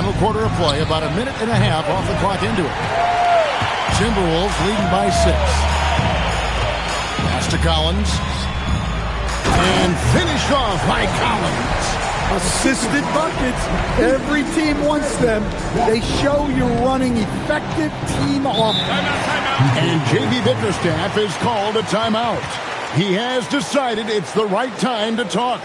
Final quarter of play, about a minute and a half off the clock into it. Timberwolves leading by 6. Pass to Collins. And finished off by Collins. Assisted buckets. Every team wants them. They show you're running effective team offense. And J.B. Bickerstaff is called a timeout. He has decided it's the right time to talk.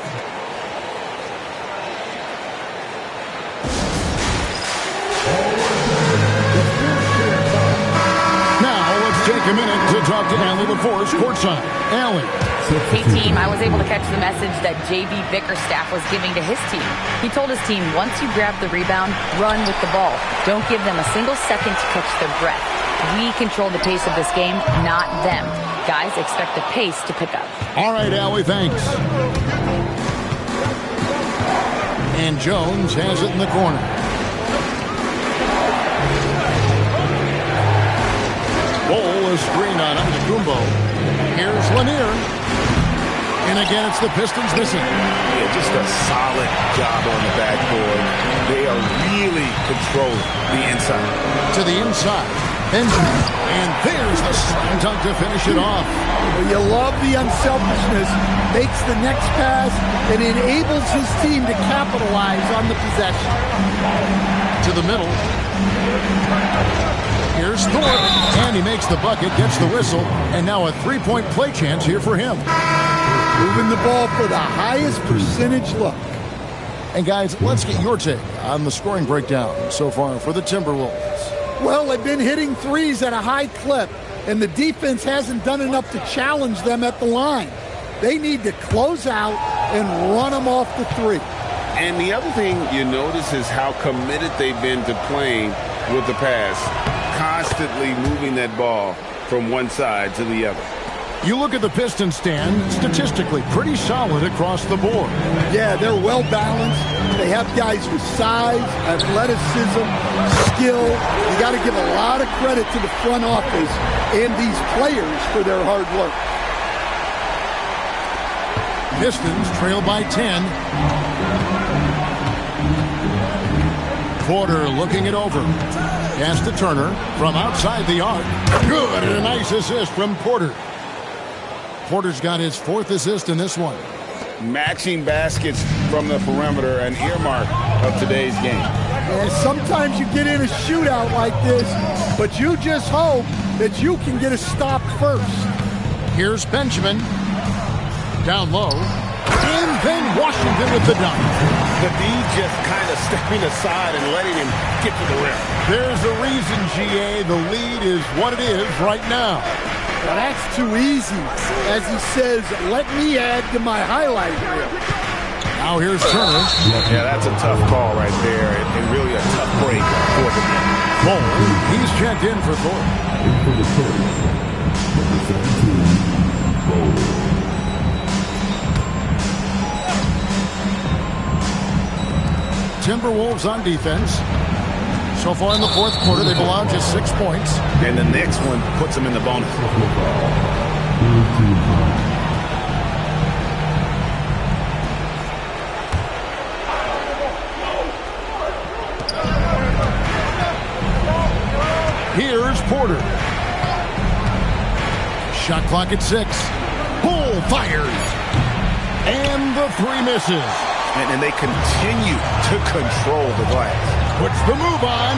Take a minute to talk to Allie LaForce courtside. Allie. Hey, team, I was able to catch the message that J.B. Bickerstaff was giving to his team. He told his team, once you grab the rebound, run with the ball. Don't give them a single second to catch their breath. We control the pace of this game, not them. Guys, expect the pace to pick up. All right, Allie, thanks. And Jones has it in the corner. Bol is screen on Antetokounmpo. Here's Lanier. And again, it's the Pistons missing. Yeah, just a solid job on the backboard. They are really controlling the inside. To the inside. Benjamin. And there's the slam dunk to finish it off. Well, you love the unselfishness. Makes the next pass and enables his team to capitalize on the possession. To the middle. Here's Thorpe, and he makes the bucket, gets the whistle, and now a three-point play chance here for him. Moving the ball for the highest percentage look. And guys, let's get your take on the scoring breakdown so far for the Timberwolves. Well, they've been hitting threes at a high clip, and the defense hasn't done enough to challenge them at the line. They need to close out and run them off the three. And the other thing you notice is how committed they've been to playing with the pass, constantly moving that ball from one side to the other. You look at the Pistons stand, statistically pretty solid across the board. Yeah, they're well balanced. They have guys with size, athleticism, skill. You got to give a lot of credit to the front office and these players for their hard work. Pistons trail by 10. Porter looking it over. Pass to Turner from outside the arc. Good, and a nice assist from Porter. Porter's got his 4th assist in this one. Matching baskets from the perimeter, an earmark of today's game. And sometimes you get in a shootout like this, but you just hope that you can get a stop first. Here's Benjamin. Down low. And then Washington with the dunk. The D just kind of stepping aside and letting him get to the rim. There's a reason, GA, the lead is what it is right now. Well, that's too easy. As he says, let me add to my highlight reel. Now here's Turner. Yeah, that's a tough call right there, and really a tough break for the game. Bol, he's checked in for Thorpe. Timberwolves on defense. So far in the 4th quarter, they've allowed just 6 points. And the next one puts them in the bonus. Here's Porter. Shot clock at 6. Bol fires. And the 3 misses. And they continue to control the glass. Puts the move on.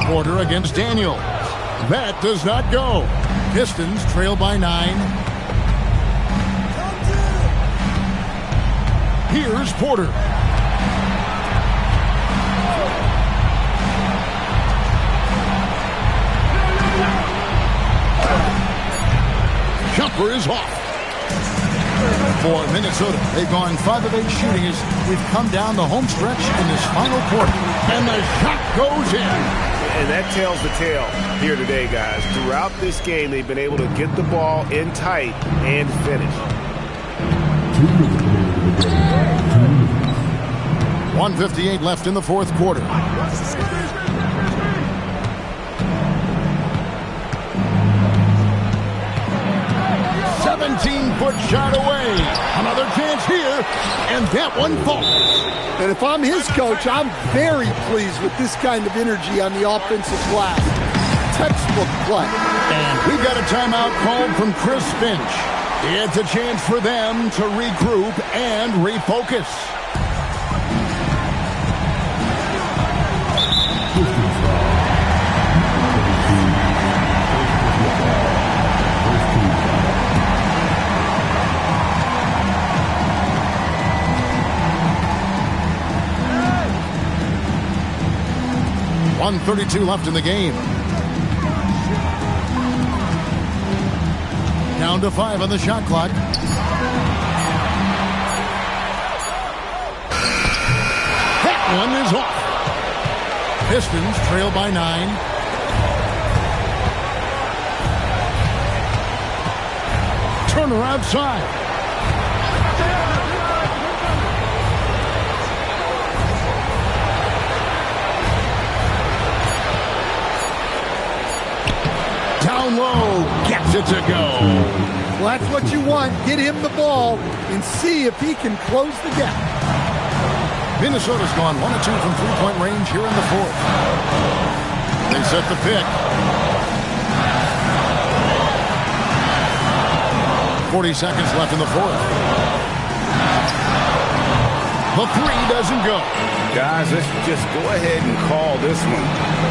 Porter against Daniel. That does not go. Pistons trail by 9. Here's Porter. Jumper is off. For Minnesota, they've gone 5 of 8 shooting as we've come down the home stretch in this final quarter. And the shot goes in. And that tells the tale here today, guys. Throughout this game, they've been able to get the ball in tight and finish. 1:58 left in the 4th quarter. 3-foot shot away. Another chance here, and that one falls. And if I'm his coach, I'm very pleased with this kind of energy on the offensive glass. Textbook play. And we've got a timeout called from Chris Finch. It's a chance for them to regroup and refocus. .132 left in the game. Down to 5 on the shot clock. That one is off. Pistons trail by 9. Turner outside. Down low, gets it to go. Well, that's what you want. Get him the ball and see if he can close the gap. Minnesota's gone 1 of 2 from three-point range here in the fourth. They set the pick. 40 seconds left in the fourth. The three doesn't go. Guys, let's just go ahead and call this one.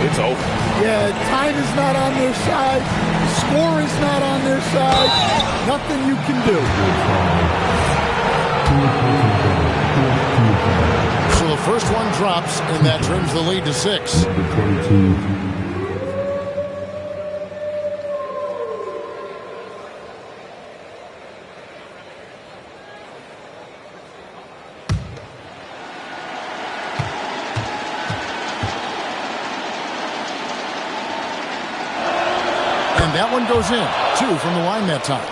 It's over. Yeah, time is not on their side. Score is not on their side. Nothing you can do. So the first one drops, and that trims the lead to 6. And that one goes in. 2 from the line that time.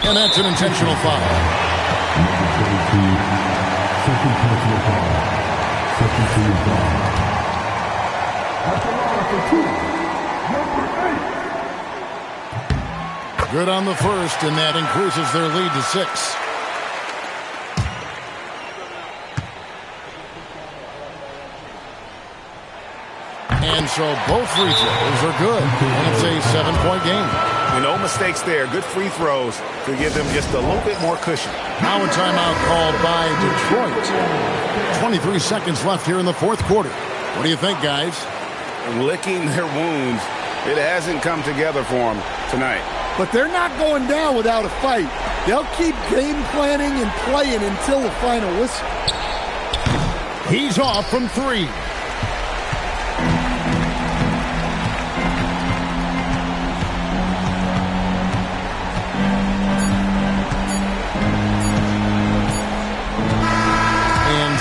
And that's an intentional foul. Good on the first, and that increases their lead to 6. And so both free throws are good. And it's a 7-point game. And no mistakes there. Good free throws to give them just a little bit more cushion. Now a timeout called by Detroit. 23 seconds left here in the fourth quarter. What do you think, guys? Licking their wounds. It hasn't come together for them tonight. But they're not going down without a fight. They'll keep game planning and playing until the final whistle. He's off from 3.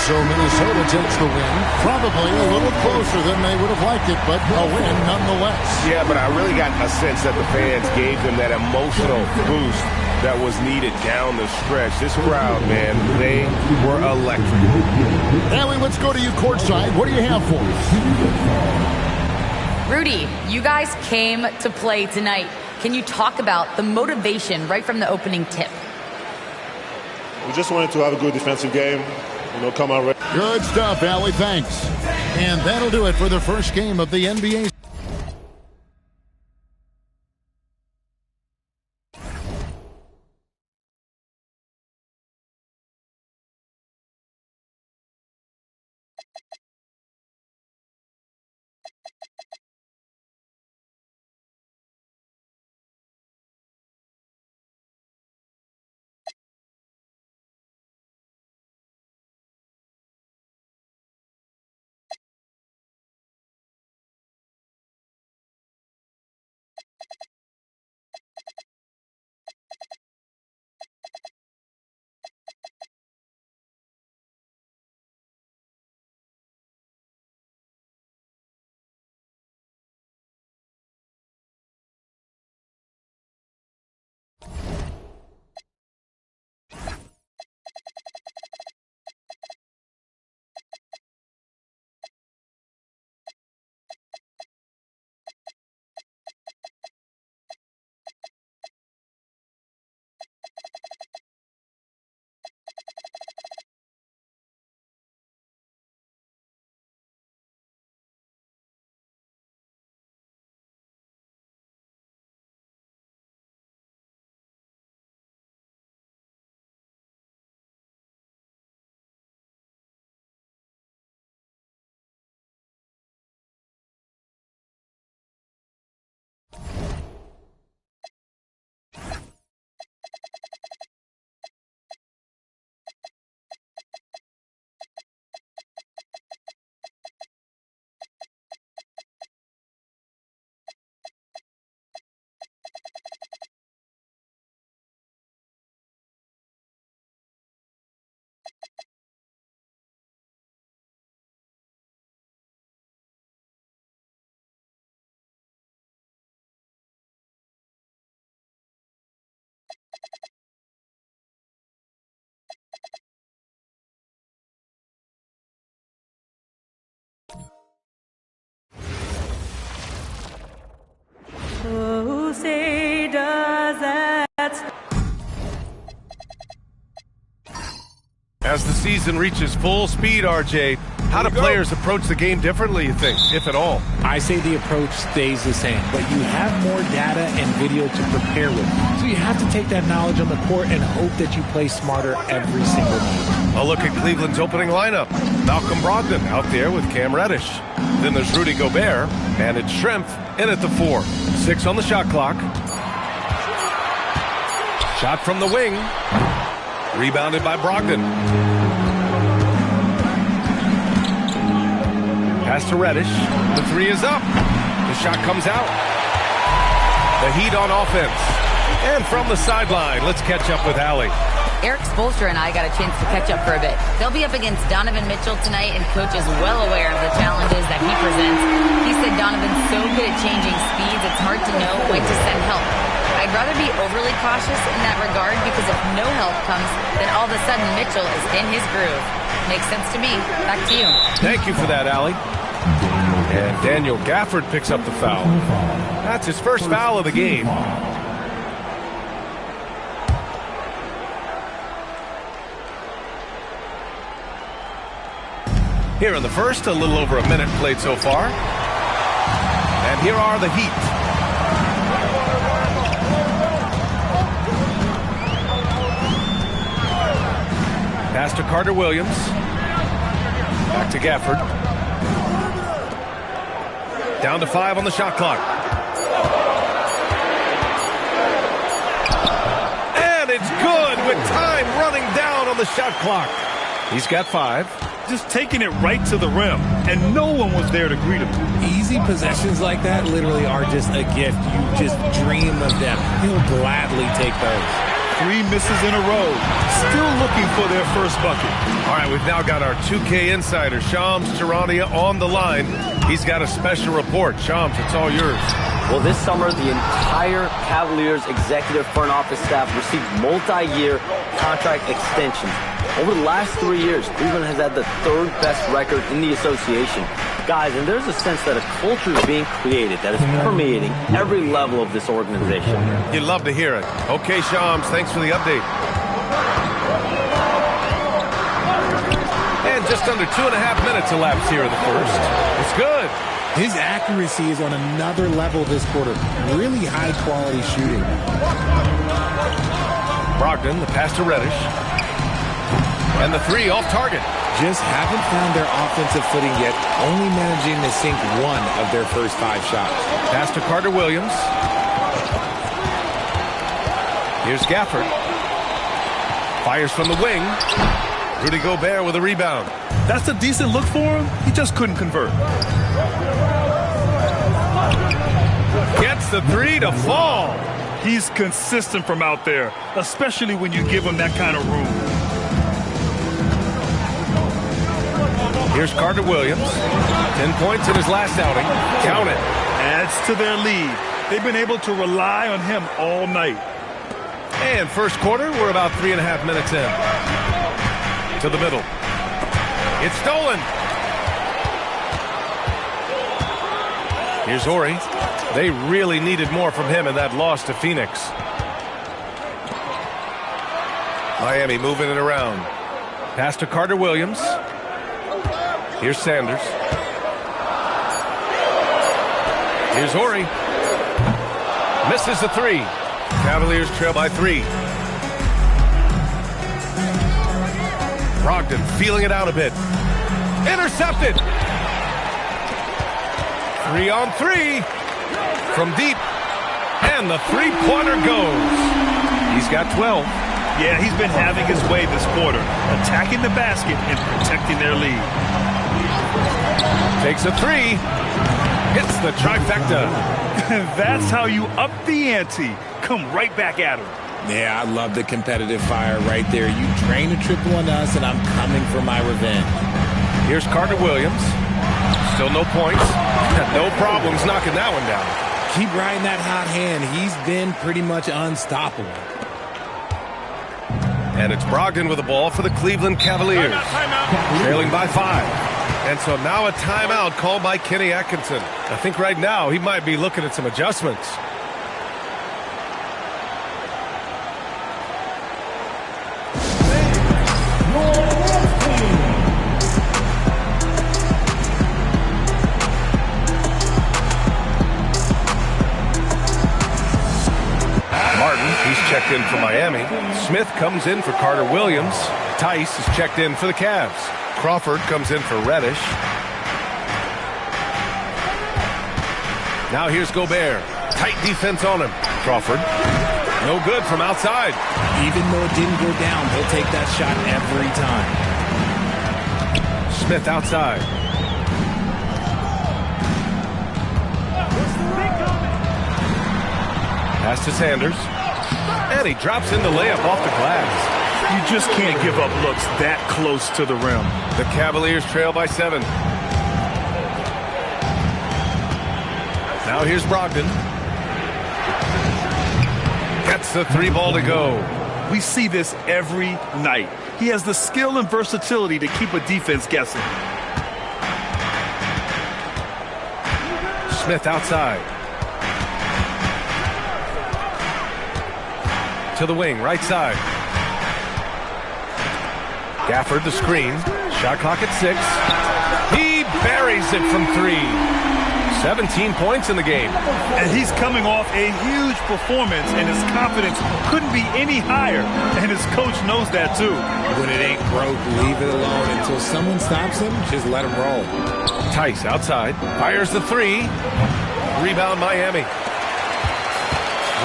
So Minnesota takes the win, probably a little closer than they would have liked it, but a win nonetheless. Yeah, but I really got a sense that the fans gave them that emotional boost that was needed down the stretch. This crowd, man, they were electric. Allie, let's go to you courtside. What do you have for us? Rudy, you guys came to play tonight. Can you talk about the motivation right from the opening tip? We just wanted to have a good defensive game. Come on. Good stuff, Allie. Thanks. And that'll do it for the first game of the NBA. Who say does that? As the season reaches full speed, RJ, how do players approach the game differently, you think, if at all? I say the approach stays the same, but you have more data and video to prepare with. So you have to take that knowledge on the court and hope that you play smarter every single night. A look at Cleveland's opening lineup. Malcolm Brogdon out there with Cam Reddish. Then there's Rudy Gobert, and it's Schrempf in at the 4. 6 on the shot clock. Shot from the wing. Rebounded by Brogdon. Pass to Reddish. The 3 is up. The shot comes out. The Heat on offense. And from the sideline, let's catch up with Allie. Eric Spoelstra and I got a chance to catch up for a bit. They'll be up against Donovan Mitchell tonight, and Coach is well aware of the challenges that he presents. He said Donovan's so good at changing speeds, it's hard to know when to send help. I'd rather be overly cautious in that regard, because if no help comes, then all of a sudden Mitchell is in his groove. Makes sense to me. Back to you. Thank you for that, Allie. And Daniel Gafford picks up the foul. That's his first foul of the game. Here in the first, a little over a minute played so far. And here are the Heat. Pass to Carter Williams. Back to Gafford. Down to 5 on the shot clock. And it's good with time running down on the shot clock. He's got 5. Just taking it right to the rim, and no one was there to greet him. Easy possessions like that literally are just a gift. You just dream of them. He'll gladly take those. 3 misses in a row. Still looking for their first bucket. All right, we've now got our 2K insider, Shams Charania, on the line. He's got a special report. Shams, it's all yours. Well, this summer, the entire Cavaliers executive front office staff received multi-year contract extensions. Over the last 3 years, Cleveland has had the 3rd best record in the association. Guys, and there's a sense that a culture is being created that is permeating every level of this organization. You'd love to hear it. Okay, Shams, thanks for the update. And just under 2.5 minutes elapsed here in the first. It's good. His accuracy is on another level this quarter. Really high-quality shooting. Brogdon, the pass to Reddish. And the 3 off target. Just haven't found their offensive footing yet, only managing to sink 1 of their first 5 shots. Pass to Carter Williams. Here's Gafford. Fires from the wing. Rudy Gobert with a rebound. That's a decent look for him. He just couldn't convert. Gets the 3 to fall. He's consistent from out there, especially when you give him that kind of room. Here's Carter Williams. 10 points in his last outing. Count it. Adds to their lead. They've been able to rely on him all night. And first quarter, we're about 3.5 minutes in. To the middle. It's stolen. Here's Ori. They really needed more from him in that loss to Phoenix. Miami moving it around. Pass to Carter Williams. Here's Sanders. Here's Ori. Misses the 3. Cavaliers trail by 3. Brogdon feeling it out a bit. Intercepted. 3 on 3. From deep. And the 3-pointer goes. He's got 12. Yeah, he's been having his way this quarter. Attacking the basket and protecting their lead. Takes a 3. Hits the trifecta. That's how you up the ante. Come right back at him. Yeah, I love the competitive fire right there. You drain a triple on us, and I'm coming for my revenge. Here's Carter Williams. Still no points. No problems knocking that one down. Keep riding that hot hand. He's been pretty much unstoppable. And it's Brogdon with the ball for the Cleveland Cavaliers. Trailing by 5. And so now a timeout called by Kenny Atkinson. I think right now he might be looking at some adjustments. checked in for Miami. Smith comes in for Carter Williams. Tice is checked in for the Cavs. Crawford comes in for Reddish. Now here's Gobert. Tight defense on him. Crawford. No good from outside. Even though it didn't go down, he'll take that shot every time. Smith outside. Pass to Sanders. And he drops in the layup off the glass. You just can't give up looks that close to the rim. The Cavaliers trail by 7. Now here's Brogdon. Gets the 3 ball to go. We see this every night. He has the skill and versatility to keep a defense guessing. Smith outside. To the wing, right side. Gafford the screen. Shot clock at 6. He buries it from 3. 17 points in the game. And he's coming off a huge performance, and his confidence couldn't be any higher. And his coach knows that too. When it ain't broke, leave it alone. Until someone stops him, just let him roll. Tice outside. Fires the 3. Rebound Miami.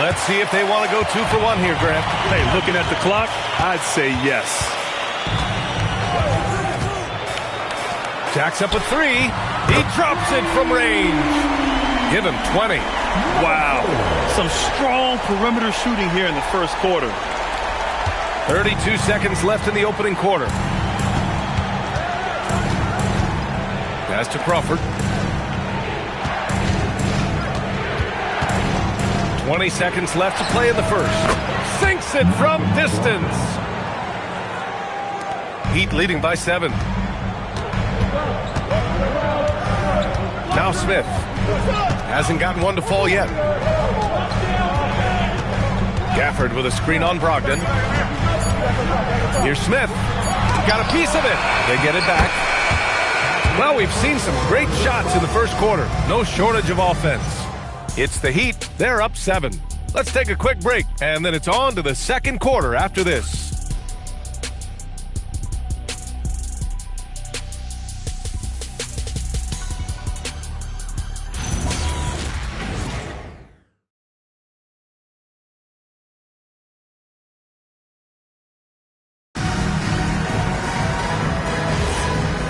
Let's see if they want to go 2 for 1 here, Grant. Hey, looking at the clock, I'd say yes. Jacks up a 3. He drops it from range. Give him 20. Wow. Some strong perimeter shooting here in the first quarter. 32 seconds left in the opening quarter. Pass to Crawford. 20 seconds left to play in the first. Sinks it from distance. Heat leading by 7. Now Smith. Hasn't gotten one to fall yet. Gafford with a screen on Brogdon. Here's Smith. Got a piece of it. They get it back. Well, we've seen some great shots in the first quarter. No shortage of offense. It's the Heat. They're up 7. Let's take a quick break, and then it's on to the second quarter after this.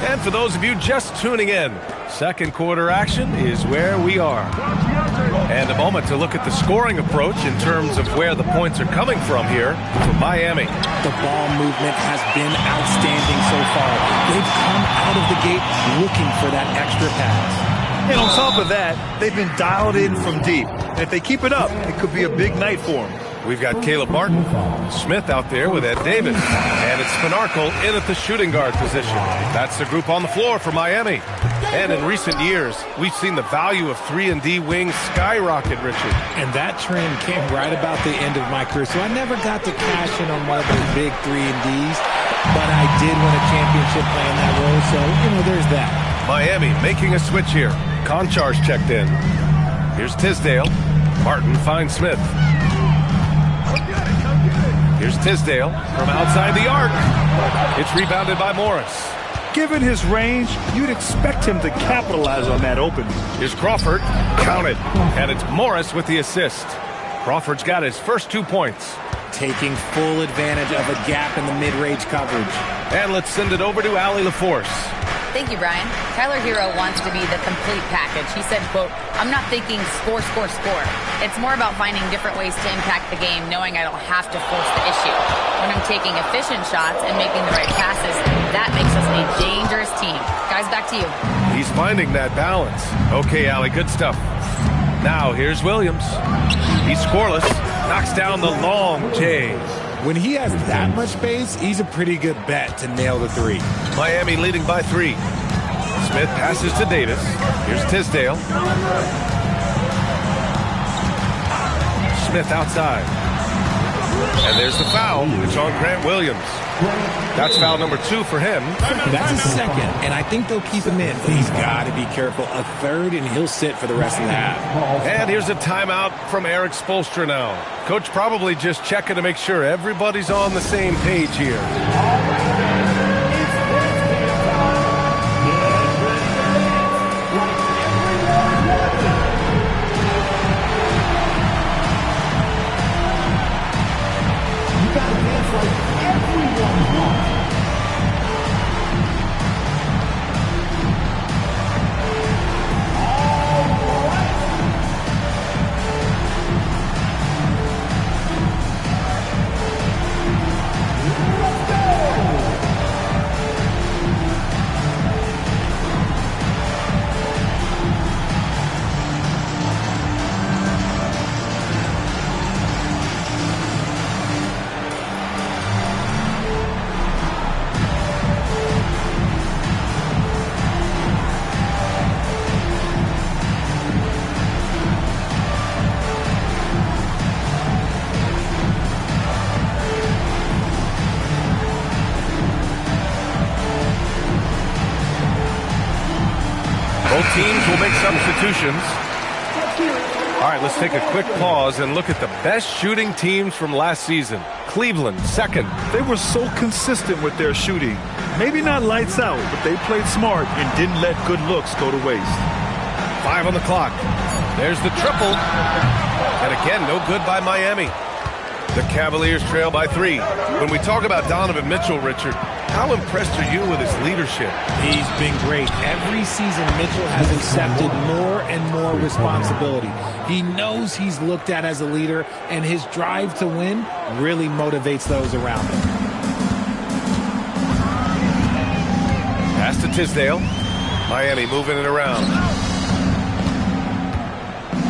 And for those of you just tuning in, second quarter action is where we are. And a moment to look at the scoring approach in terms of where the points are coming from here for Miami. The ball movement has been outstanding so far. They've come out of the gate looking for that extra pass. And on top of that, they've been dialed in from deep. And if they keep it up, it could be a big night for them. We've got Caleb Martin, Smith out there with Ed Davis, and it's Spinarkle in at the shooting guard position. That's the group on the floor for Miami. And in recent years, we've seen the value of 3-and-D wings skyrocket, Richard. And that trend came right about the end of my career, so I never got to cash in on one of those big 3-and-Ds, but I did win a championship playing that role, so, there's that. Miami making a switch here. Konchar's checked in. Here's Tisdale. Martin finds Smith. Here's Tisdale from outside the arc. It's rebounded by Morris. Given his range, you'd expect him to capitalize on that opening. Here's Crawford. Counted. And it's Morris with the assist. Crawford's got his first 2 points. Taking full advantage of a gap in the mid-range coverage. And let's send it over to Allie LaForce. Thank you, Brian. Tyler Hero wants to be the complete package. He said, quote, "I'm not thinking score, score, score. It's more about finding different ways to impact the game, knowing I don't have to force the issue. When I'm taking efficient shots and making the right passes, that makes us a dangerous team." Guys, back to you. He's finding that balance. Okay, Allie, good stuff. Now, here's Williams. He's scoreless. Knocks down the long J. When he has that much space, he's a pretty good bet to nail the 3. Miami leading by 3. Smith passes to Davis. Here's Tisdale. Smith outside. And there's the foul. It's on Grant Williams. That's foul number 2 for him. That's a second, and I think they'll keep him in. But he's got to be careful. A third, and he'll sit for the rest of the half. And here's a timeout from Eric Spoelstra now. Coach probably just checking to make sure everybody's on the same page here. Both teams will make substitutions. All right, let's take a quick pause and look at the best shooting teams from last season. Cleveland, second. They were so consistent with their shooting. Maybe not lights out, but they played smart and didn't let good looks go to waste. 5 on the clock. There's the triple. And again, no good by Miami. The Cavaliers trail by 3. When we talk about Donovan Mitchell, Richard, how impressed are you with his leadership? He's been great. Every season, Mitchell has accepted more and more responsibility. He knows he's looked at as a leader, and his drive to win really motivates those around him. Pass to Tisdale. Miami moving it around.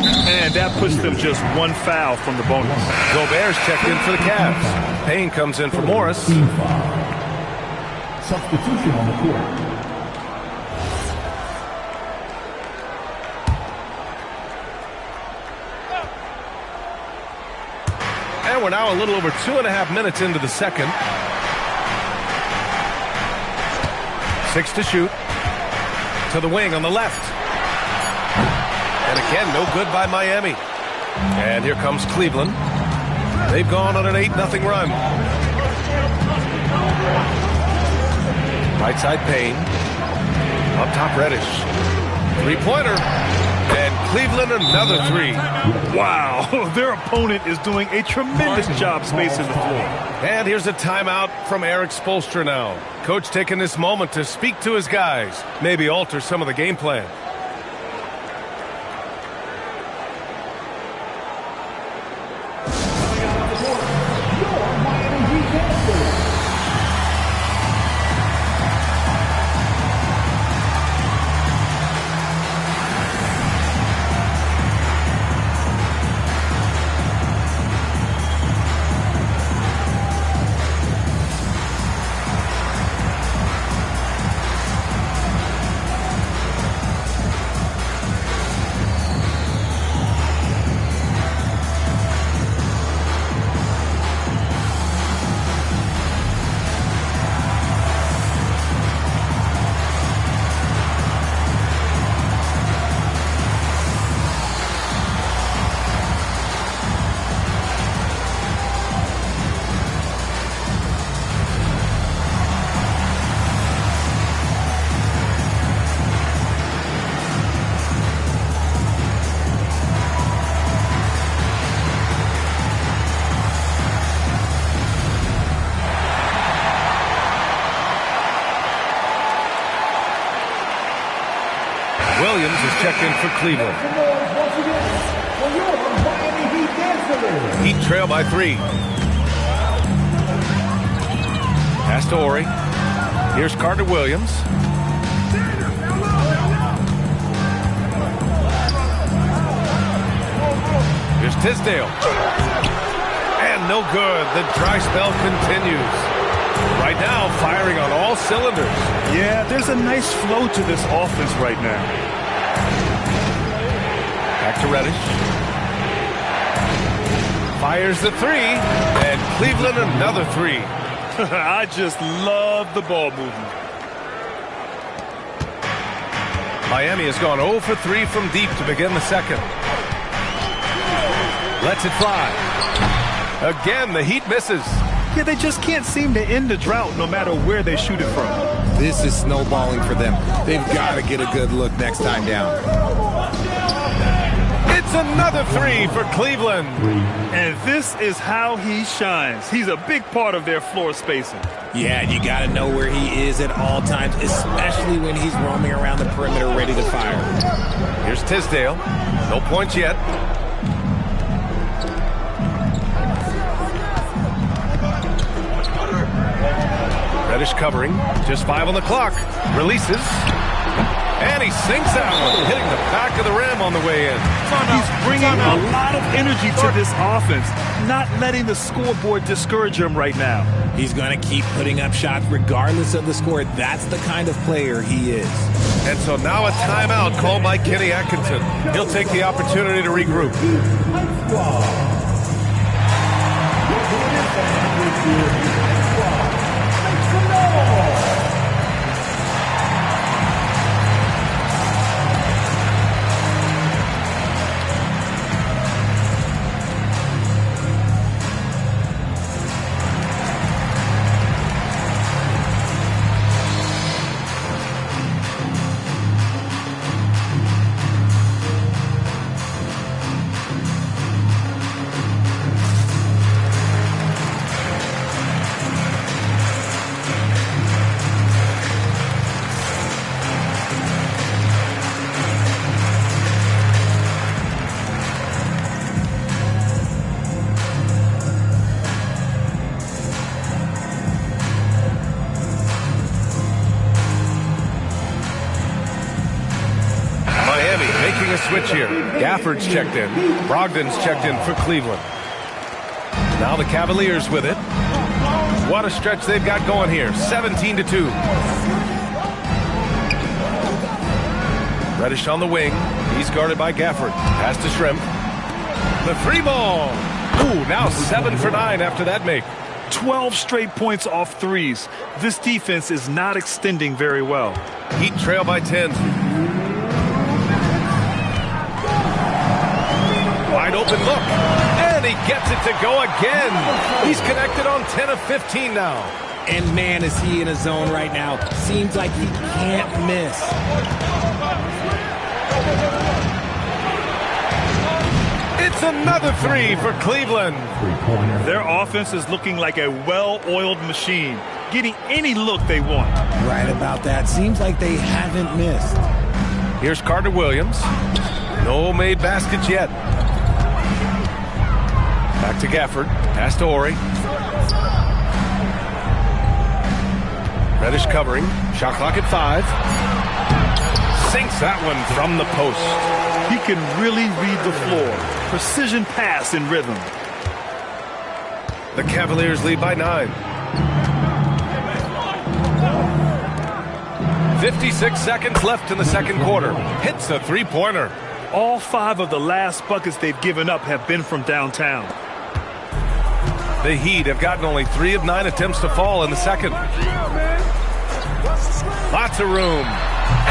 And that puts them just 1 foul from the bonus. Gobert's checked in for the Cavs. Payne comes in for Morris. Substitution on the court. And we're now a little over 2.5 minutes into the second. 6 to shoot. To the wing on the left. And again, no good by Miami. And here comes Cleveland. They've gone on an 8-0 run. Right side Payne. Up top Reddish. 3-pointer. And Cleveland another 3. Wow, their opponent is doing a tremendous job spacing the floor. And here's a timeout from Eric Spoelstra now. Coach taking this moment to speak to his guys. Maybe alter some of the game plan. Williams is checked in for Cleveland. Heat trail by 3. Pass to Ori. Here's Carter Williams. Here's Tisdale. And no good. The dry spell continues. Right now, firing on all cylinders. Yeah, there's a nice flow to this offense right now. Back to Reddish. Fires the 3. And Cleveland another 3. I just love the ball movement. Miami has gone 0 for 3 from deep to begin the second. Lets it fly. Again, the Heat misses. Yeah, they just can't seem to end the drought no matter where they shoot it from. This is snowballing for them. They've got to get a good look next time down. It's another 3 for Cleveland. And this is how he shines. He's a big part of their floor spacing. Yeah, you got to know where he is at all times, especially when he's roaming around the perimeter ready to fire. Here's Tisdale. No points yet. Reddish covering. Just 5 on the clock. Releases. And he sinks that one, hitting the back of the rim on the way in. He's bringing a lot of energy to this offense, not letting the scoreboard discourage him right now. He's going to keep putting up shots regardless of the score. That's the kind of player he is. And so now a timeout called by Kenny Atkinson. He'll take the opportunity to regroup. Switch here. Gafford's checked in. Brogdon's checked in for Cleveland. Now the Cavaliers with it. What a stretch they've got going here. 17-2. Reddish on the wing. He's guarded by Gafford. Pass to Shrimp. The 3 ball. Ooh, now 7 for 9 after that make. 12 straight points off threes. This defense is not extending very well. Heat trail by 10. Wide open look, and he gets it to go again. He's connected on 10 of 15 now. And man, is he in a zone right now. Seems like he can't miss. It's another 3 for Cleveland. Their offense is looking like a well-oiled machine, getting any look they want. Right about that. Seems like they haven't missed. Here's Carter Williams. No made baskets yet. Back to Gafford. Pass to Ori. Reddish covering. Shot clock at 5. Sinks that one from the post. He can really read the floor. Precision pass in rhythm. The Cavaliers lead by 9. 56 seconds left in the second quarter. Hits a 3-pointer. All 5 of the last buckets they've given up have been from downtown. The Heat have gotten only 3 of 9 attempts to fall in the second. Lots of room.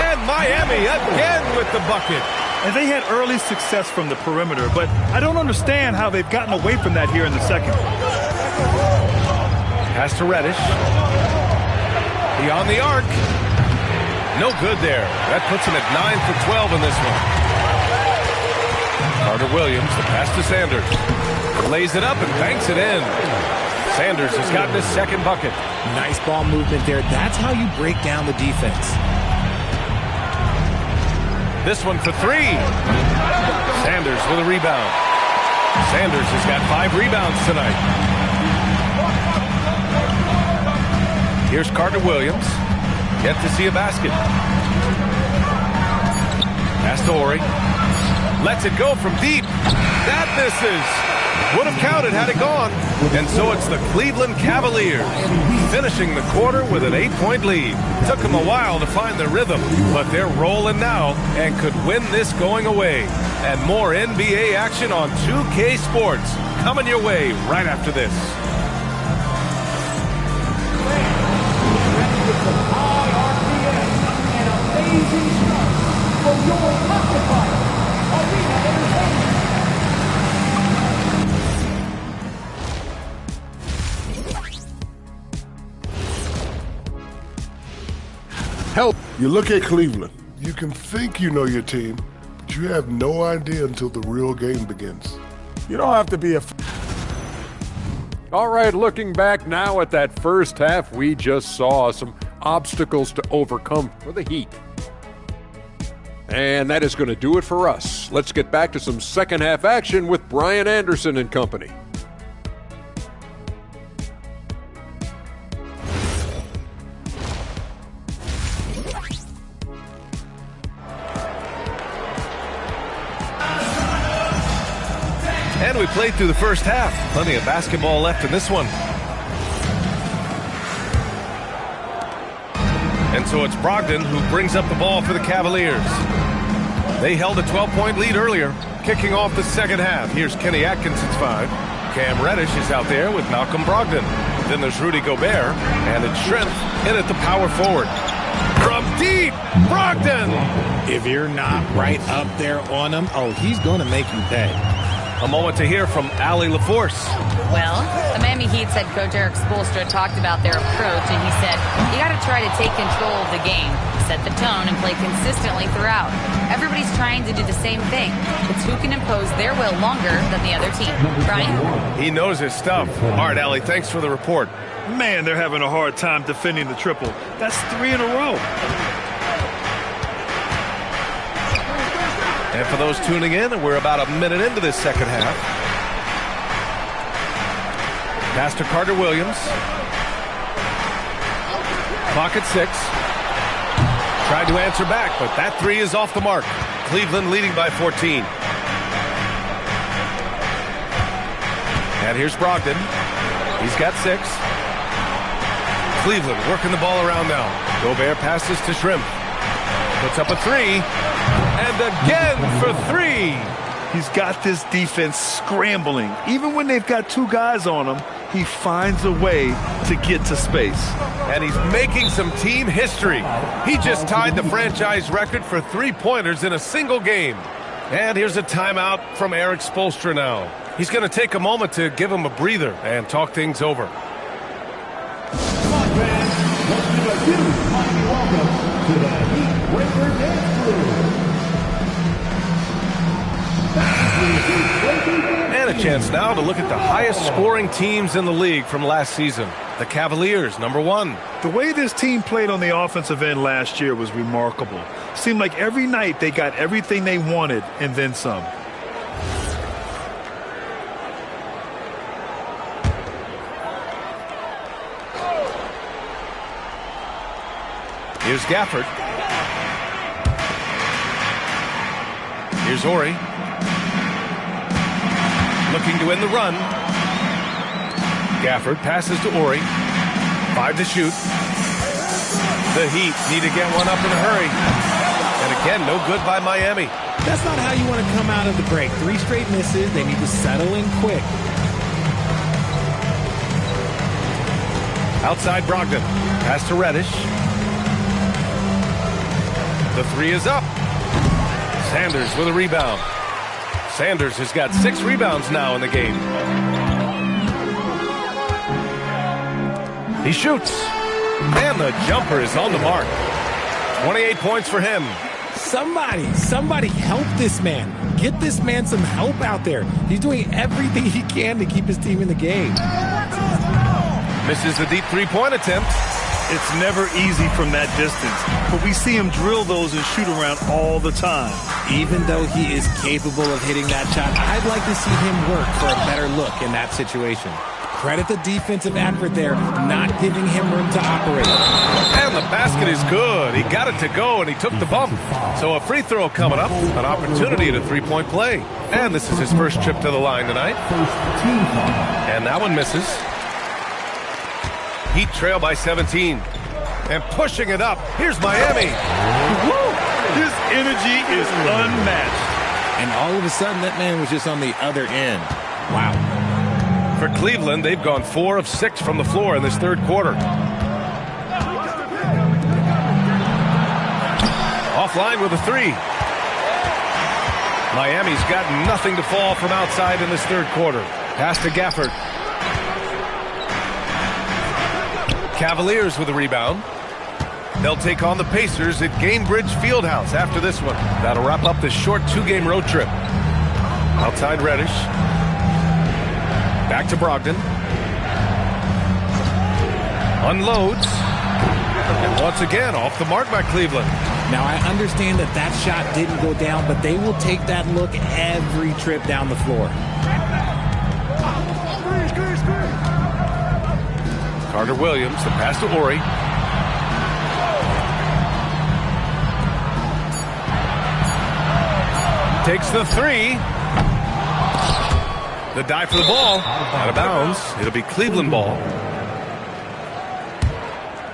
And Miami again with the bucket. And they had early success from the perimeter, but I don't understand how they've gotten away from that here in the second. Pass to Reddish. Beyond the arc. No good there. That puts him at 9 for 12 in this one. Carter Williams, the pass to Sanders. Lays it up and banks it in. Sanders has gotten his second bucket. Nice ball movement there. That's how you break down the defense. This one for 3. Sanders with a rebound. Sanders has got 5 rebounds tonight. Here's Carter Williams. Yet to see a basket. Pass to Ori. Lets it go from deep. That misses. Would have counted had it gone. And so it's the Cleveland Cavaliers finishing the quarter with an 8-point lead. Took them a while to find their rhythm, but they're rolling now and could win this going away. And more NBA action on 2K Sports coming your way right after this. help. You look at Cleveland. You can think you know your team, but you have no idea until the real game begins. You don't have to be a... All right, looking back now at that first half, we just saw some obstacles to overcome for the Heat. And that is going to do it for us. Let's get back to some second half action with Brian Anderson and company. And we played through the first half. Plenty of basketball left in this one. And so it's Brogdon who brings up the ball for the Cavaliers. They held a 12-point lead earlier, kicking off the second half. Here's Kenny Atkinson's 5. Cam Reddish is out there with Malcolm Brogdon. Then there's Rudy Gobert, and it's Strength in at the power forward. From deep, Brogdon! If you're not right up there on him, oh, he's going to make you pay. A moment to hear from Allie LaForce. Well, the Miami Heat's head coach Eric Spoelstra talked about their approach, and he said, you got to try to take control of the game, set the tone, and play consistently throughout. Everybody's trying to do the same thing. It's who can impose their will longer than the other team. Brian? He knows his stuff. All right, Allie, thanks for the report. Man, they're having a hard time defending the triple. That's 3 in a row. And for those tuning in, we're about a minute into this second half. Pass to Carter Williams. Clock at 6. Tried to answer back, but that 3 is off the mark. Cleveland leading by 14. And here's Brogdon. He's got 6. Cleveland working the ball around now. Gobert passes to Shrimp. Puts up a 3. And again for 3. He's got this defense scrambling. Even when they've got 2 guys on him, he finds a way to get to space. And he's making some team history. He just tied the franchise record for 3-pointers in a single game. And here's a timeout from Eric Spoelstra now. He's going to take a moment to give him a breather and talk things over. Come on, fans. Let's give a huge mighty welcome to the Heat Breaker Dance Crew. And a chance now to look at the highest scoring teams in the league from last season. The Cavaliers, number 1. The way this team played on the offensive end last year was remarkable. Seemed like every night they got everything they wanted and then some. Here's Gafford. Here's Ori. Looking to win the run. Gafford passes to Ori. 5 to shoot. The Heat need to get one up in a hurry. And again, no good by Miami. That's not how you want to come out of the break. 3 straight misses. They need to settle in quick. Outside Brogdon. Pass to Reddish. The 3 is up. Sanders with a rebound. Sanders has got 6 rebounds now in the game. He shoots. And the jumper is on the mark. 28 points for him. Somebody help this man. Get this man some help out there. He's doing everything he can to keep his team in the game. Misses the deep 3-point attempt. It's never easy from that distance, but we see him drill those and shoot around all the time. Even though he is capable of hitting that shot, I'd like to see him work for a better look in that situation. Credit the defensive effort there, not giving him room to operate. And the basket is good. He got it to go, and he took the bump. So a free throw coming up, an opportunity at a 3-point play. And this is his first trip to the line tonight. And that one misses. Heat trail by 17. And pushing it up. Here's Miami. Woo! His energy is unmatched. And all of a sudden, that man was just on the other end. Wow. For Cleveland, they've gone 4 of 6 from the floor in this third quarter. Offline with a 3. Miami's got nothing to fall from outside in this third quarter. Pass to Gafford. Cavaliers with a rebound. They'll take on the Pacers at Gainbridge Fieldhouse after this one. That'll wrap up this short 2-game road trip. Outside Reddish. Back to Brogdon. Unloads. And once again, off the mark by Cleveland. Now, I understand that that shot didn't go down, but they will take that look every trip down the floor. Carter Williams, the pass to Ori. Takes the three. The dive for the ball. Out of bounds. It'll be Cleveland ball.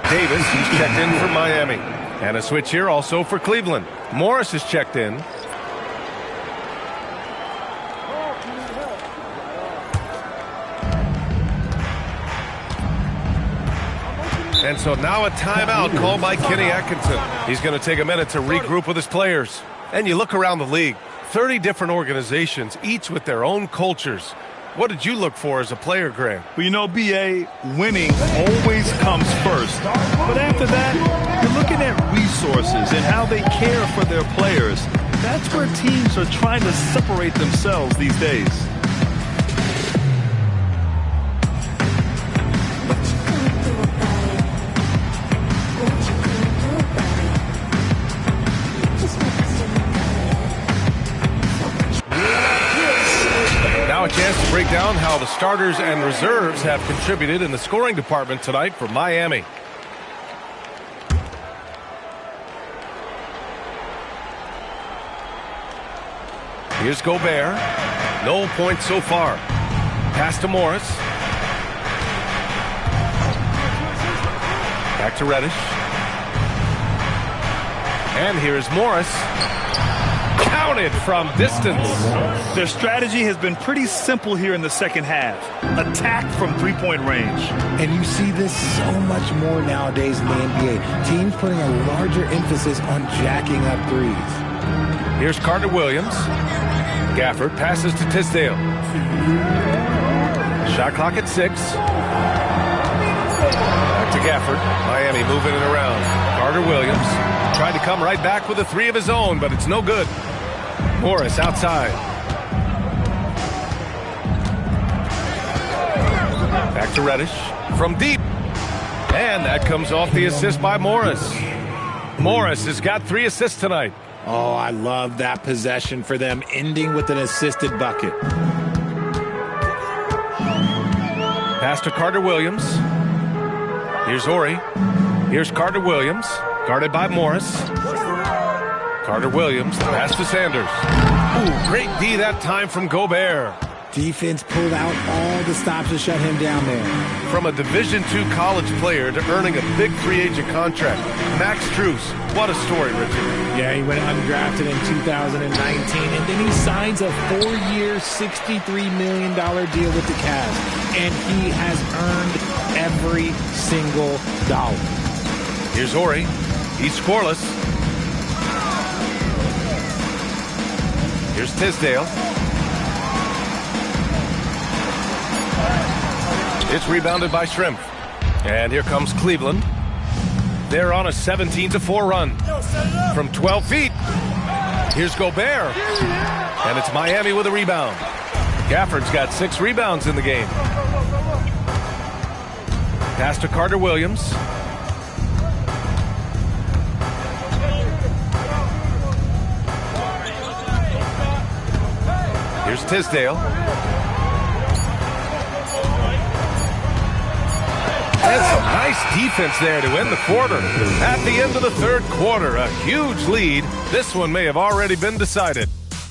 Davis, he's checked in for Miami. And a switch here also for Cleveland. Morris is checked in. And so now a timeout called by Kenny Atkinson. He's going to take a minute to regroup with his players. And you look around the league, 30 different organizations, each with their own cultures. What did you look for as a player, Grant? Well, you know, B.A., winning always comes first. But after that, you're looking at resources and how they care for their players. That's where teams are trying to separate themselves these days. A chance to break down how the starters and reserves have contributed in the scoring department tonight for Miami. Here's Gobert. No points so far. Pass to Morris. Back to Reddish. And here's Morris. Counted from distance. Their strategy has been pretty simple here in the second half. Attack from three-point range. And you see this so much more nowadays in the NBA. Teams putting a larger emphasis on jacking up threes. Here's Carter Williams. Gafford passes to Tisdale. Shot clock at 6. Back to Gafford. Miami moving it around. Carter Williams tried to come right back with a three of his own, but it's no good. Morris outside. Back to Reddish from deep. And that comes off the assist by Morris. Morris has got 3 assists tonight. Oh, I love that possession for them, ending with an assisted bucket. Pass to Carter Williams. Here's Ori. Here's Carter Williams. Guarded by Morris. Carter Williams, the pass to Sanders. Ooh, great D that time from Gobert. Defense pulled out all the stops to shut him down there. From a Division II college player to earning a big free agent contract. Max Strus, what a story, Richard. Yeah, he went undrafted in 2019, and then he signs a 4-year, $63 million deal with the Cavs. And he has earned every single dollar. Here's Ori. He's scoreless. Here's Tisdale. It's rebounded by Shrimp. And here comes Cleveland. They're on a 17-4 run. From 12 feet. Here's Gobert. And it's Miami with a rebound. Gafford's got 6 rebounds in the game. Pass to Carter Williams. Here's Tisdale. And some nice defense there to end the quarter. At the end of the third quarter, a huge lead. This one may have already been decided.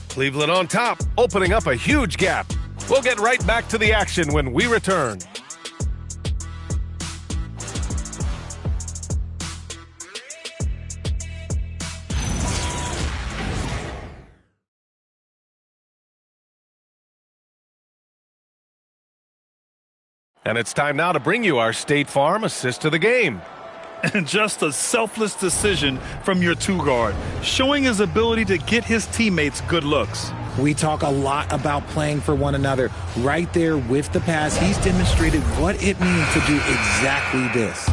Cleveland on top, opening up a huge gap. We'll get right back to the action when we return. And it's time now to bring you our State Farm assist to the game. And just a selfless decision from your 2-guard, showing his ability to get his teammates good looks. We talk a lot about playing for one another. Right there with the pass, he's demonstrated what it means to do exactly this.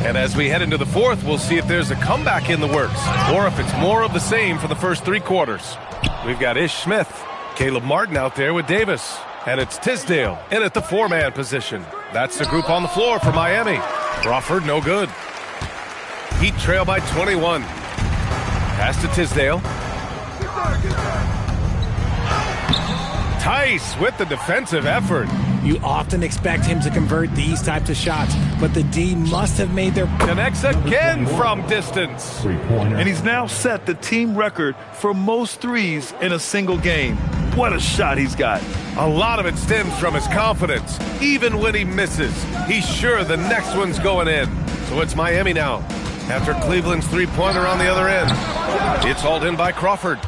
And as we head into the fourth, we'll see if there's a comeback in the works or if it's more of the same for the first 3 quarters. We've got Ish Smith, Caleb Martin out there with Davis, and it's Tisdale in at the 4-man position. That's the group on the floor for Miami. Crawford, no good. Heat trail by 21. Pass to Tisdale. Tice with the defensive effort. You often expect him to convert these types of shots, but the D must have made their... Connects again from distance. And he's now set the team record for most threes in a single game. What a shot he's got. A lot of it stems from his confidence. Even when he misses, he's sure the next one's going in. So it's Miami now. After Cleveland's 3-pointer on the other end. It's hauled in by Crawford.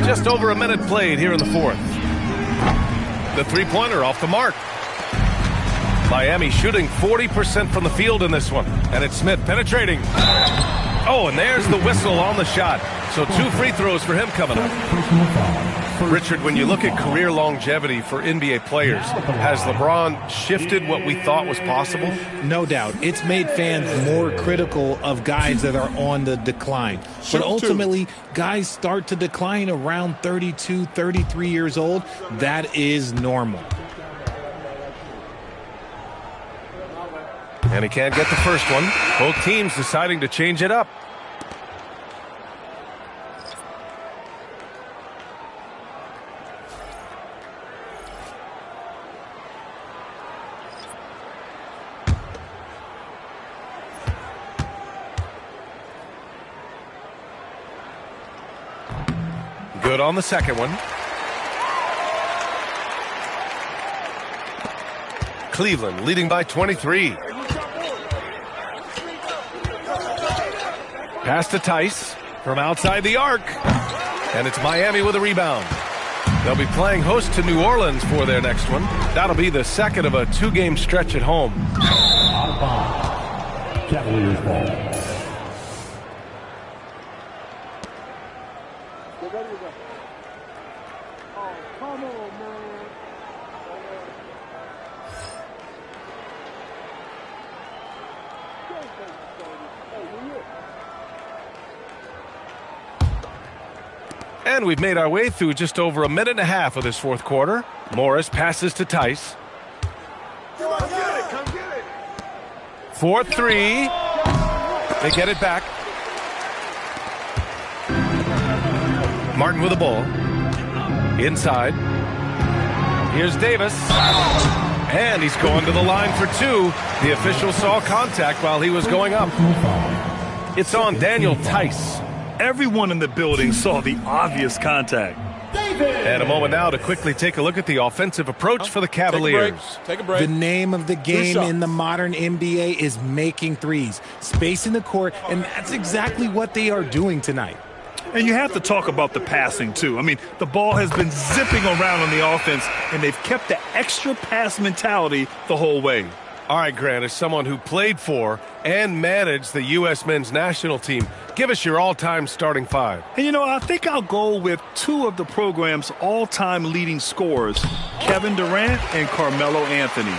Just over a minute played here in the fourth. The 3-pointer off the mark. Miami shooting 40% from the field in this one. And it's Smith penetrating. Oh, and there's the whistle on the shot. So 2 free throws for him coming up. Richard, when you look at career longevity for NBA players, has LeBron shifted what we thought was possible? No doubt. It's made fans more critical of guys that are on the decline. But ultimately, guys start to decline around 32, 33 years old. That is normal. And he can't get the first one. Both teams deciding to change it up. Good on the second one. Cleveland leading by 23. Pass to Tice from outside the arc. And it's Miami with a rebound. They'll be playing host to New Orleans for their next one. That'll be the second of a 2-game stretch at home. Out of bounds. Cavaliers ball. And we've made our way through just over a minute and a half of this fourth quarter. Morris passes to Tice. 4-3. They get it back. Martin with the ball. Inside. Here's Davis. And he's going to the line for 2. The official saw contact while he was going up. It's on Daniel Tice. Everyone in the building saw the obvious contact. And a moment now to quickly take a look at the offensive approach for the Cavaliers. Take a break. The name of the game in the modern NBA is making threes, spacing the court, and that's exactly what they are doing tonight. And you have to talk about the passing, too. I mean, the ball has been zipping around on the offense, and they've kept the extra pass mentality the whole way. All right, Grant, as someone who played for and managed the U.S. men's national team, give us your all-time starting 5. And, you know, I think I'll go with 2 of the program's all-time leading scorers, Kevin Durant and Carmelo Anthony.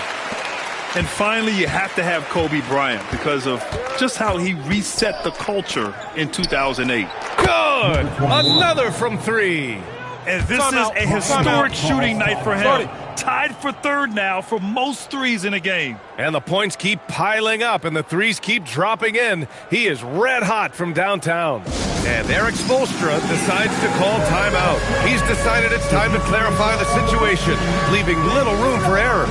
And finally, you have to have Kobe Bryant because of just how he reset the culture in 2008. Good! Another from 3. And this is a historic shooting night for him. Tied for 3rd now for most threes in a game. And the points keep piling up and the threes keep dropping in. He is red hot from downtown. And Eric Spoelstra decides to call timeout. He's decided it's time to clarify the situation, leaving little room for error.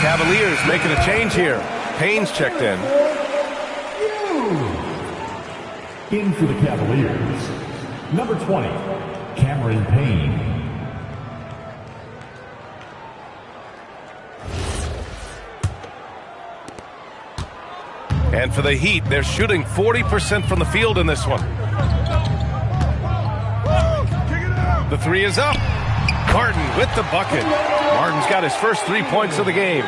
Cavaliers making a change here. Payne's checked in. In for the Cavaliers, number 20, Cameron Payne. And for the Heat, they're shooting 40% from the field in this one. The three is up. Martin with the bucket. Martin's got his first 3 points of the game.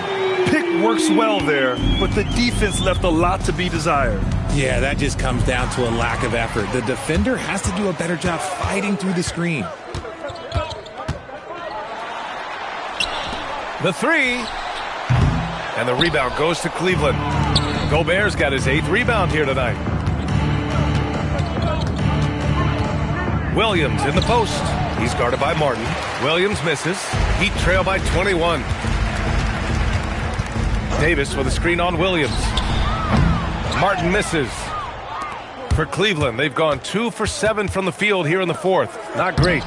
Pick works well there, but the defense left a lot to be desired. Yeah, that just comes down to a lack of effort. The defender has to do a better job fighting through the screen. The three. And the rebound goes to Cleveland. Gobert's got his 8th rebound here tonight. Williams in the post. He's guarded by Martin. Williams misses. Heat trail by 21. Davis with a screen on Williams. Martin misses. For Cleveland, they've gone 2 for 7 from the field here in the 4th. Not great.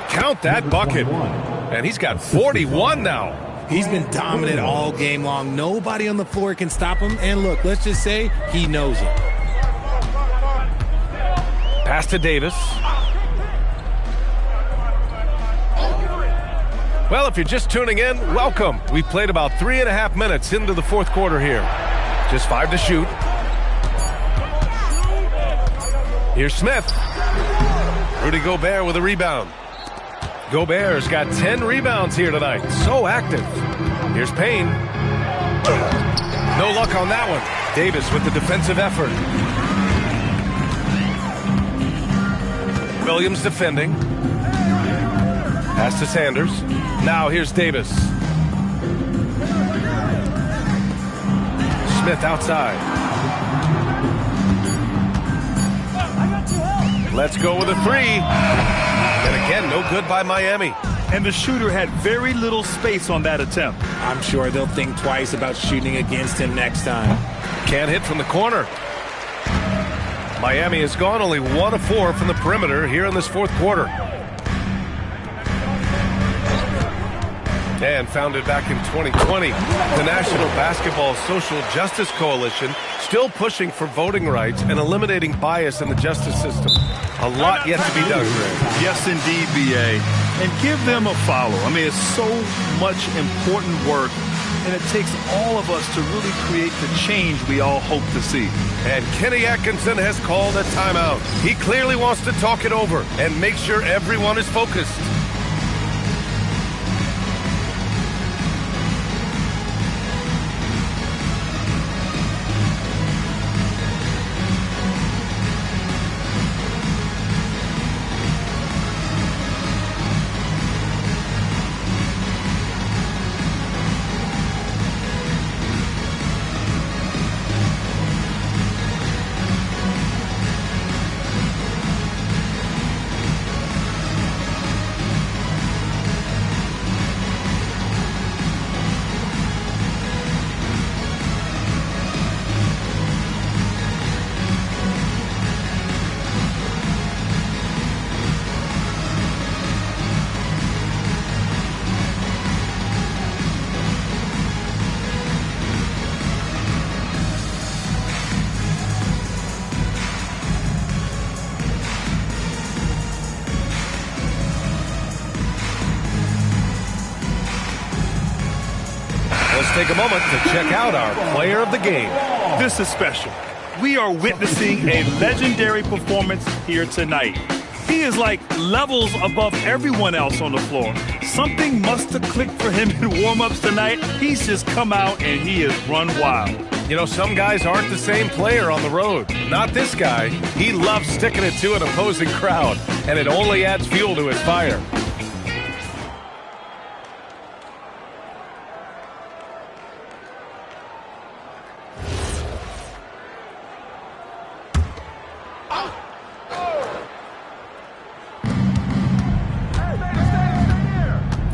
Count that bucket. And he's got 41 now. He's been dominant all game long. Nobody on the floor can stop him. And look, let's just say he knows it. Pass to Davis. Well, if you're just tuning in, welcome. We've played about 3.5 minutes into the 4th quarter here. Just 5 to shoot. Here's Smith. Rudy Gobert with a rebound. Gobert's got 10 rebounds here tonight. So active. Here's Payne. No luck on that one. Davis with the defensive effort. Williams defending. Pass to Sanders. Now here's Davis. Smith outside. Let's go with a three. And again, no good by Miami. And the shooter had very little space on that attempt. I'm sure they'll think twice about shooting against him next time. Can't hit from the corner. Miami has gone only 1 of 4 from the perimeter here in this 4th quarter. And founded back in 2020, the National Basketball Social Justice Coalition still pushing for voting rights and eliminating bias in the justice system. A lot yet to be done, Greg. Yes, indeed, B.A. And give them a follow. I mean, it's so much important work, and it takes all of us to really create the change we all hope to see. And Kenny Atkinson has called a timeout. He clearly wants to talk it over and make sure everyone is focused. Let's take a moment to check out our player of the game. This is special. We are witnessing a legendary performance here tonight. He is like levels above everyone else on the floor. Something must have clicked for him in warm-ups tonight. He's just come out and he has run wild. You know, some guys aren't the same player on the road. Not this guy. He loves sticking it to an opposing crowd, and it only adds fuel to his fire.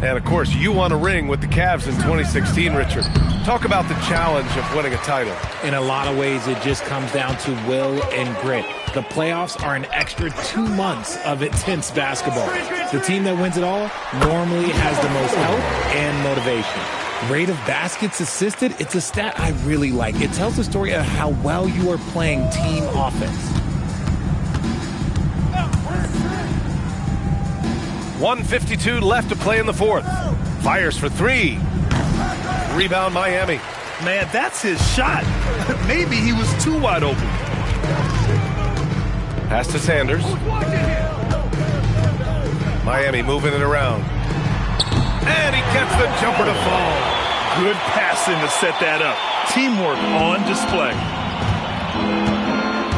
And, of course, you won a ring with the Cavs in 2016, Richard. Talk about the challenge of winning a title. In a lot of ways, it just comes down to will and grit. The playoffs are an extra 2 months of intense basketball. The team that wins it all normally has the most help and motivation. Rate of baskets assisted, it's a stat I really like. It tells the story of how well you are playing team offense. 1:52 left to play in the fourth. Fires for three. Rebound Miami. Man, that's his shot. Maybe he was too wide open. Pass to Sanders. Miami moving it around. And he gets the jumper to fall. Good passing to set that up. Teamwork on display.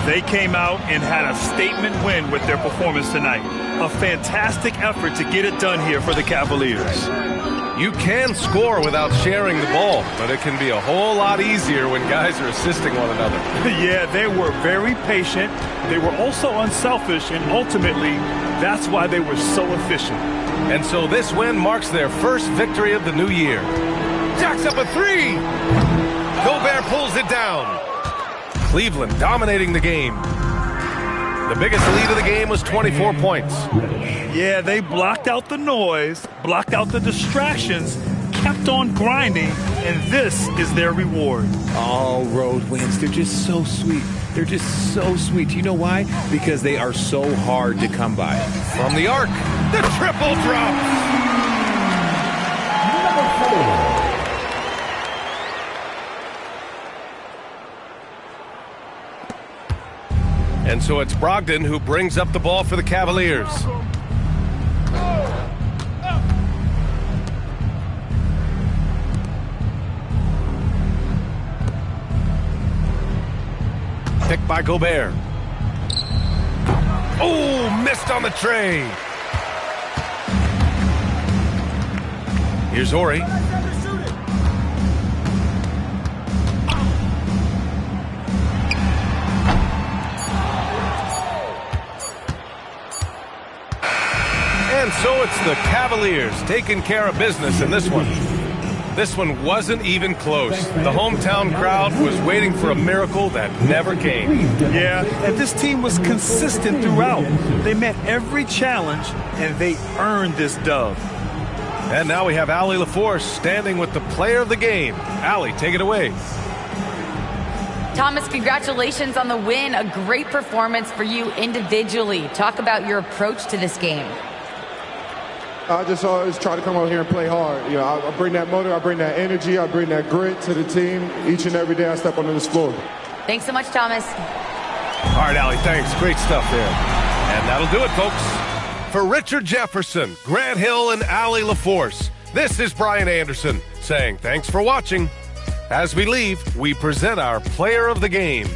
They came out and had a statement win with their performance tonight. A fantastic effort to get it done here for the Cavaliers. You can score without sharing the ball, but it can be a whole lot easier when guys are assisting one another. Yeah, they were very patient. They were also unselfish, and ultimately, that's why they were so efficient. And so this win marks their first victory of the new year. Jacks up a three. Gobert pulls it down. Cleveland dominating the game. The biggest lead of the game was 24 points. Yeah, they blocked out the noise, blocked out the distractions, kept on grinding, and this is their reward. All road wins, they're just so sweet. They're just so sweet. You know why? Because they are so hard to come by. From the arc, the triple drop. And so it's Brogdon who brings up the ball for the Cavaliers. Picked by Gobert. Oh, missed on the tray. Here's Ori. And so it's the Cavaliers taking care of business in this one. This one wasn't even close. The hometown crowd was waiting for a miracle that never came. Yeah, and this team was consistent throughout. They met every challenge, and they earned this dub. And now we have Allie LaForce standing with the player of the game. Allie, take it away. Thomas, congratulations on the win. A great performance for you individually. Talk about your approach to this game. I just always try to come out here and play hard. You know, I bring that motor, I bring that energy, I bring that grit to the team each and every day I step onto this floor. Thanks so much, Thomas. All right, Allie, thanks. Great stuff there. And that'll do it, folks. For Richard Jefferson, Grant Hill, and Allie LaForce, this is Brian Anderson saying thanks for watching. As we leave, we present our player of the game.